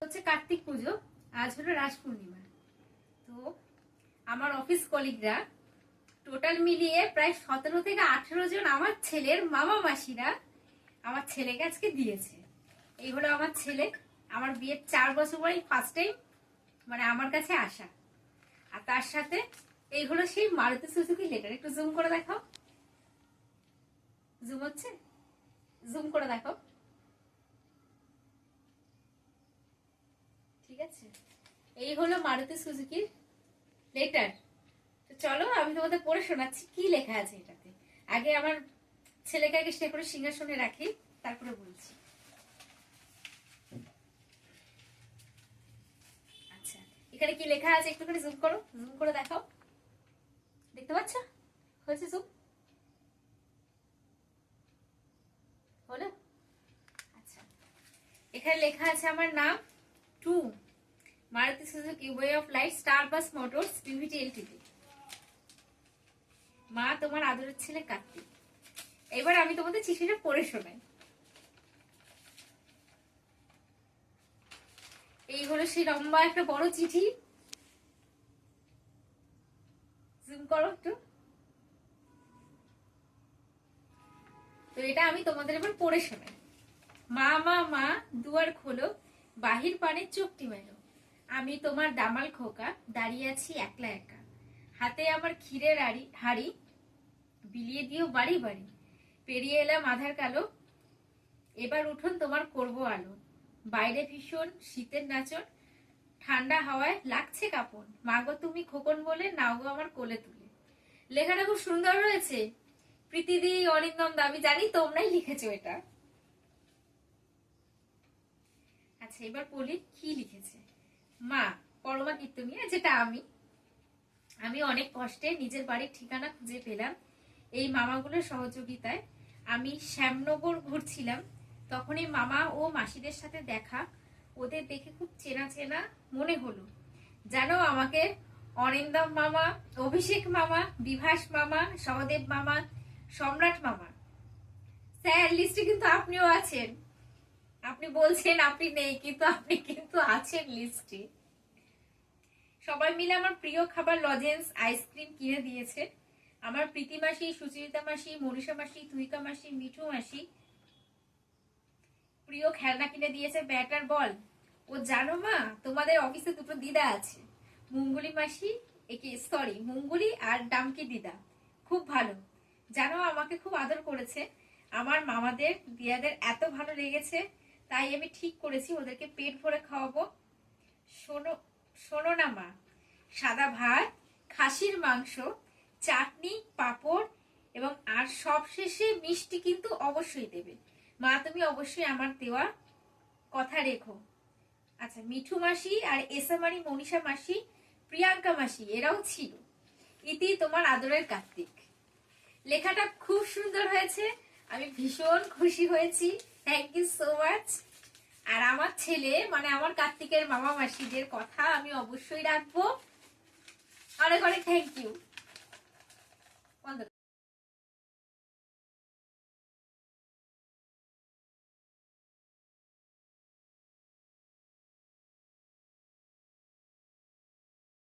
হচ্ছে কার্তিক পুজো, আজ হলো রাস পূর্ণিমা। তো আমার অফিস কলিগরা টোটাল মিলিয়ে প্রায় 17 থেকে 18 জন আমার ছেলের মামা মাসিরা আমার ছেলেকে আজকে দিয়েছে। এই হলো আমার ছেলে, আমার বিয়ের 4 বছর পরে ফার্স্ট টাইম মানে আমার কাছে আসা। আর তার সাথে এই হলো সেই মারুতি সুজুকি লেটার। একটু জুম করে দেখাও, জুম হচ্ছে, জুম করে দেখো, ঠিক আছে? এই হলো মারুতি সুজুকির লেটার। তো চলো আমি তোমাদের পড়ে শোনাচ্ছি কি লেখা আছে এটাতে। আগে আমার ছেলেকে আগে সে করে সিংহাসনে রাখি, তারপরে বলছি। আচ্ছা, এখানে কি লেখা আছে একটুখানি জুম করো, জুম করে দেখাও, দেখতে পাচ্ছ? হয়েছে জুম? হলো? আচ্ছা, এখানে লেখা আছে আমার নাম, to Maruti Suzuki way of life star bus motors PVT LTD. মা তোমার আদরের ছেলে কার্তিক। এবার আমি তোমাদের চিঠিটা পড়ে শোনাই। এই হলো সেই লম্বা একটা বড় চিঠি, জুম করো একটু। তো এটা আমি তোমাদের এবার পড়ে শোনাই। মা মা মা দুয়ার খোলো, বাহির পানে চোখটি মেলো, আমি তোমার দামাল খোকা, দাঁড়িয়ে আছি একলা একা, হাতে আমার ক্ষীরের হাড়ি, বিলিয়ে দিও বাড়ি বাড়ি, পেরিয়ে এলাম আধার কালো, এবার উঠোন তোমার করব আলো, বাইরে ভীষণ শীতের নাচন, ঠান্ডা হাওয়ায় লাগছে কাঁপন, মাগো তুমি খোকন বলে নাও গো আমার কোলে তুলে। লেখাটা খুব সুন্দর রয়েছে, প্রীতিদি অরিন্দম দা, আমি জানি তোমরাই লিখেছো এটা। আচ্ছা, এবার বলি কি লিখেছে। মা পরমা কীর্তনিয়া, যেটা আমি অনেক কষ্টে নিজের বাড়ির ঠিকানা খুঁজে পেলাম এই মামাগুলোর সহযোগিতায়। আমি শ্যামনগর ঘুরছিলাম, তখনই মামা ও মাসিদের সাথে দেখা, ওদের দেখে খুব চেনা চেনা মনে হলো। জানো আমাকে অরিন্দম মামা, অভিষেক মামা, বিভাস মামা, সহদেব মামা, সম্রাট মামা। স্যার লিস্টে কিন্তু আপনিও আছেন। আপনি বলছেন আপনি নেই, কিন্তু আপনি কিন্তু আছেন লিস্টে। সবাই মিলে আমার প্রিয় খাবার লজেন্স আইসক্রিম কিনে দিয়েছে। আমার প্রীতি মাসি, সুচরিতা মাসি, মনীষা মাসি, তুহিকা মাসি, মিঠু মাসি প্রিয় খেলনা কিনে দিয়েছে, ব্যাটার বল। ও জানো মা, তোমাদের অফিসে দুটো দিদা আছে, মঙ্গুলি মাসি, সরি মঙ্গুলি আর ডামকি দিদা, খুব ভালো। জানো আমাকে খুব আদর করেছে। আমার মামাদের দিদাদের এত ভালো লেগেছে, তাই আমি ঠিক করেছি ওদেরকে পেট ভরে খাওয়াবো। শোনো শোনো না মা, সাদা ভাত, খাসির মাংস, চাটনি, পাঁপড় এবং আর সবশেষে মিষ্টি কিন্তু অবশ্যই দেবে। মা তুমি অবশ্যই আমার দেওয়া কথা রেখো। আচ্ছা, মিঠু মাসি আর এসামারি মনীষা মাসি, প্রিয়াঙ্কা মাসি এরাও ছিল। ইতি তোমার আদরের কার্তিক। লেখাটা খুব সুন্দর হয়েছে, আমি ভীষণ খুশি হয়েছি, থ্যাংক ইউ সো মাচ। আর আমার ছেলে মানে আমার কার্তিকের মামা মাসিদের কথা আমি অবশ্যই রাখবো। অনেক অনেক থ্যাংক ইউ।